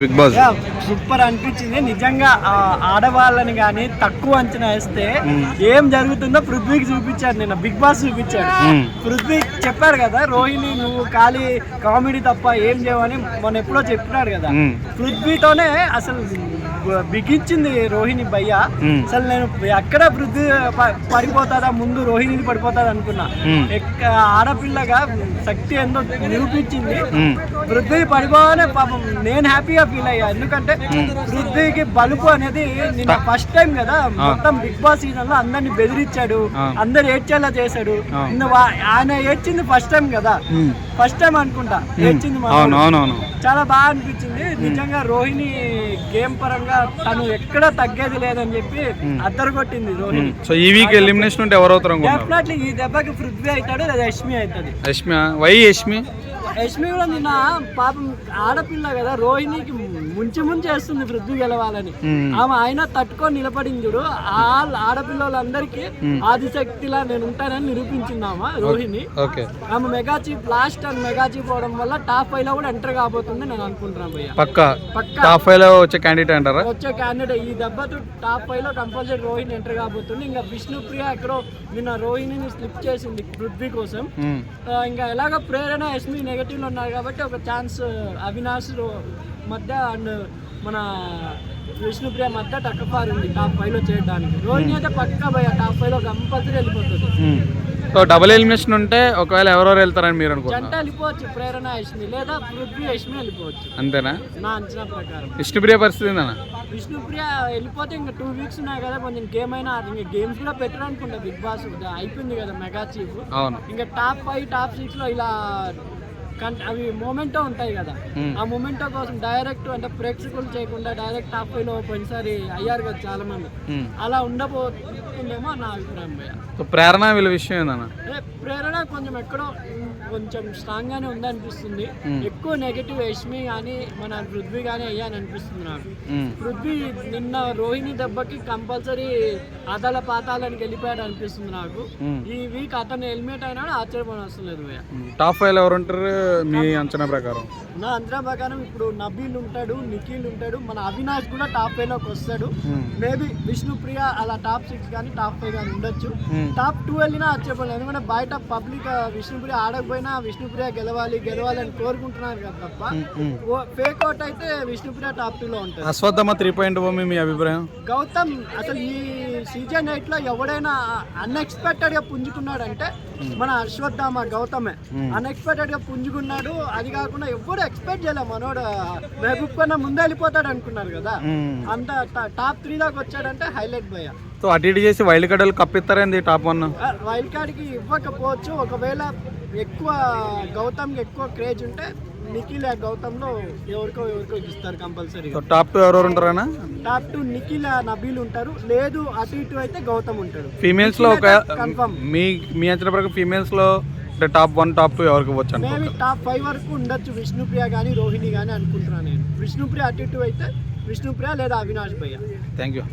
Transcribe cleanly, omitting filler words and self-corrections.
Big boss super అనిపించింది నిజంగా. ఆడవాళ్ళని కానీ తక్కువ అంచనా వేస్తే ఏం జరుగుతుందో పృథ్వీకి చూపించాడు. నిన్న బిగ్ బాస్ చూపించాడు. పృథ్వీ చెప్పాడు కదా, రోహిణి నువ్వు ఖాళీ కామెడీ తప్ప ఏం చేయవని మొన్న ఎప్పుడో చెప్పినాడు కదా. పృథ్వీతోనే అసలు బిగించింది రోహిణి భయ్య. అసలు నేను ఎక్కడ పృథ్వీ పడిపోతాడా ముందు రోహిణి పడిపోతాడు అనుకున్నా. ఆడపిల్లగా శక్తి ఎంతో నిరూపించింది. పృథ్వీ పడిపోగానే పాపం నేను హ్యాపీగా ఫీల్ అయ్యా. ఎందుకంటే పృథ్వీకి బలుపు అనేది నిన్న ఫస్ట్ టైం కదా. మొత్తం బిగ్ బాస్ సీజన్ లో అందరిని బెదిరించాడు, అందరు ఏడ్చేలా చేశాడు. ఆయన ఏడ్చింది ఫస్ట్ టైం కదా, ఫస్ట్ టైం అనుకుంటా ఏడ్చింది. చాలా బాగా అనిపించింది నిజంగా. రోహిణి గేమ్ పరంగా తను ఎక్కడ తగ్గేది లేదని చెప్పి అద్దరు కొట్టింది రోహిణి. సో ఈ వీక్ ఎలిమినేషన్ ఉంటే ఎవరు అవుతారు? డెఫినెట్లీ ఈ దెబ్బకి పృథ్వీ అవుతాడు లేదా యష్మి అవుతుంది. యష్మి కూడా నిన్న పాపం ఆడపిల్ల కదా, రోహిణికి ముంచి వేస్తుంది పృథ్వీ గెలవాలని. ఆమె ఆయన తట్టుకొని నిలబడింది చూడు. ఆడపిల్లలందరికీ ఆదిశక్తిలా నేను ఉంటానని నిరూపించింది ఆమె రోహిణి. ఆమె mega chief last and mega chief అవడం వల్ల టాప్ 5 లో కూడా ఎంటర్ కాబోతుంది నేను అనుకుంటున్నాను భయ్య. పక్కా టాప్ 5 లో వచ్చే క్యాండిడేట్ అంటారా? వచ్చే క్యాండిడేట్ ఈ దెబ్బతో టాప్ 5 లో కంపల్సరీ రోహిణి ఎంటర్ కాబోతుంది. ఇంకా విష్ణుప్రియ ఎక్కడో నిన్న రోహిణిని స్లిప్ చేసింది పృథ్వీ కోసం. ఇంకా ఎలాగో ప్రేరణ యష్మి నెగటివ్ లో ఉన్నారు కాబట్టి ఒక ఛాన్స్ అవినాష్ మధ్య అండ్ మన విష్ణుప్రియ మధ్య టక్కపారు ఉంది టాప్ 5 లో చేయడానికి. రోహిణి అయితే పక్కా భయ టాప్ 5 లో కంపల్సరీ వెళ్ళిపోతుంది. సో డబుల్ ఎలిమినేషన్ ఉంటే ఒకవేళ ఎవరెవరు వెళ్తారని మీరు అనుకుంటున్నారు? జంట వెళ్ళిపోవచ్చు, ప్రేరణ యష్మి లేదా పృథ్వీ యష్మి వెళ్ళిపోవచ్చు. అంతేనా? నా అంచనా ప్రకారం. విష్ణుప్రియ పరిస్థితి ఏందన్నా? విష్ణుప్రియ వెళ్ళిపోతే ఇంకా 2 వీక్స్ ఉన్నాయి కదా, కొంచెం గేమ్ అయినా ఇంకా గేమ్స్ కూడా పెట్టరు అనుకుంటా. బిగ్ బాస్ అయిపోయింది కదా మెగా చీఫ్. ఇంకా టాప్ 5 టాప్ 6 లో ఇలా అవి మొమెంటో ఉంటాయి కదా, ఆ మొమెంటో కోసం డైరెక్ట్ అంటే ప్రేక్షకులు చేయకుండా డైరెక్ట్ టాప్ 5 లో పోయినసారి అయ్యారు కదా చాలా మంది. అలా ఉండబోతుందేమో నా అభిప్రాయం భయ్య. ప్రేరణ వీళ్ళ విషయం ఏందన్నా? ప్రేరణ కొంచెం ఎక్కడో కొంచెం స్ట్రాంగ్ గానే ఉంది అనిపిస్తుంది. ఎక్కువ నెగటివ్ యష్మి కానీ మన పృథ్వీ కానీ అయ్యాని అనిపిస్తుంది నాకు. పృథ్వీ నిన్న రోహిణి దెబ్బకి కంపల్సరీ అదాల పాతాలని వెళ్ళిపోయాడు అనిపిస్తుంది నాకు. ఈ వీక్ అతను హెల్మెట్ అయినా ఆశ్చర్యపోవడం వస్తలేదు భయ్య. టాప్ 5 లో ఎవరు ఉంటారు మీ అంచనా ప్రకారం? నా అంచనా ప్రకారం ఇప్పుడు నబీల్ ఉంటాడు, నిఖిల్ ఉంటాడు, మన అవినాష్ కూడా టాప్ 5 లోకి వస్తాడు. మేబీ విష్ణుప్రియ అలా టాప్ 6 కానీ టాప్ 5 కానీ ఉండొచ్చు. టాప్ 2 వెళ్ళినా ఆశ్చర్యపోలేదు. ఎందుకంటే బయట పబ్లిక్ విష్ణుప్రియ ఆడకపోయినా విష్ణుప్రియ గెలవాలి అని కోరుకుంటున్నారు కదా తప్ప ఫేక్ అవుట్ అయితే విష్ణుప్రియ టాప్ 2 లో ఉంటుంది. అశ్వత్థామ 3.0 మీ అభిప్రాయం? గౌతమ్ అసలు ఈ సీజన్ 8 లో ఎవడైనా అన్ఎక్స్పెక్టెడ్ గా పుంజుకున్నాడంటే మన అశ్వత్థామ గౌతమే. అన్ఎక్స్పెక్టెడ్ గా పుంజుకున్నాడు. అది కాకుండా ఎవరు ఎక్స్పెక్ట్ చేయలేదు. మనోడు మహబూబ్ కన్నా ముందే వెళ్ళిపోతాడు అనుకున్నారు కదా, అంత టాప్ 3 దాకా వచ్చాడంటే హైలైట్ భయ్య. సో అటు ఇటు చేసి వైల్డ్ కార్డ్ కప్పిస్తారేంది టాప్ 1? వైల్డ్ కార్డ్ కి ఇవ్వకపోవచ్చు. ఒకవేళ ఎక్కువ గౌతమ్కి ఎక్కువ క్రేజ్ ఉంటే నిఖిల్ గౌతమ్ లో ఎవరికో ఇస్తారు కంపల్సరీ. టాప్ 2 ఎవరెవరు ఉంటారా? టాప్ 2 నిఖిల్ నబీల్ ఉంటారు. లేదు అటు ఇటు అయితే గౌతమ్ ఉంటాడు. ఫీమేల్స్ లో కన్ఫర్మ్ మీ అంచనా ప్రకారం ఫీమేల్స్ లో టాప్ 1 టాప్ 2 ఎవరికి వచ్చు? మేబీ టాప్ 5 వరకు ఉండొచ్చు. విష్ణుప్రియ కానీ రోహిణి కానీ అనుకుంటున్నాను నేను. విష్ణుప్రియ అటు ఇటు అయితే విష్ణుప్రియ లేదా అవినాష్ భయ్య. Thank you.